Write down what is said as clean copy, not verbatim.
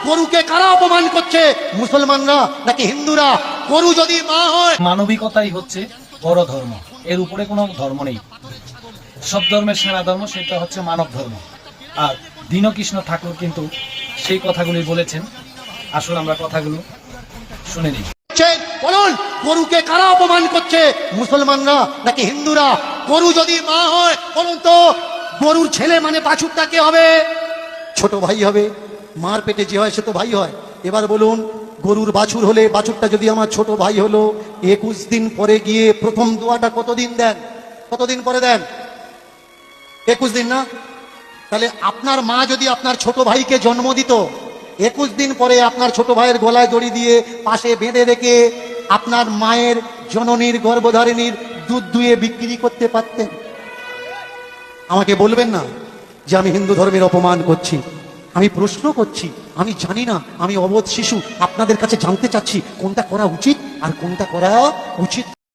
গরুকে কারা অপমান করছে, মুসলমানরা নাকি হিন্দুরা? গরু যদি মা হয়, মানবিকতাই হচ্ছে বড় ধর্ম, এর উপরে কোনো ধর্ম নেই। সব ধর্মের সেরা ধর্ম সেটা হচ্ছে মানব ধর্ম। আর দীনকৃষ্ণ ঠাকুর কিন্তু সেই কথাগুলি বলেছেন। আসুন আমরা কথাগুলো শুনে নিই। বলুন গরুকে কারা অপমান করছে, মুসলমানরা নাকি হিন্দুরা? গরু যদি মা হয়, বলুন তো গরুর ছেলে মানে বাছুরটা কে হবে? ছোট ভাই হবে। মার পেটে যে হয় সে তো ভাই হয়। এবার বলুন গরুর বাছুর হলে, বাছুরটা যদি আমার ছোট ভাই হলো, 21 দিন পরে গিয়ে প্রথম দোয়াটা কতদিন দেন? কতদিন পরে দেন? 21 দিন না? তাহলে আপনার মা যদি আপনার ছোট ভাইকে জন্ম দিত, 21 দিন পরে আপনার ছোট ভাইয়ের গলায় দড়ি দিয়ে পাশে বেঁধে রেখে আপনার মায়ের জননীর গর্ভধারিণীর দুধ দুয়ে বিক্রি করতে পারতেন? আমাকে বলবেন না যে আমি হিন্দু ধর্মের অপমান করছি। আমি প্রশ্ন করছি, আমি জানি না, আমি অবোধ শিশু। আপনাদের কাছে জানতে চাচ্ছি কোনটা করা উচিত আর কোনটা করা উচিত।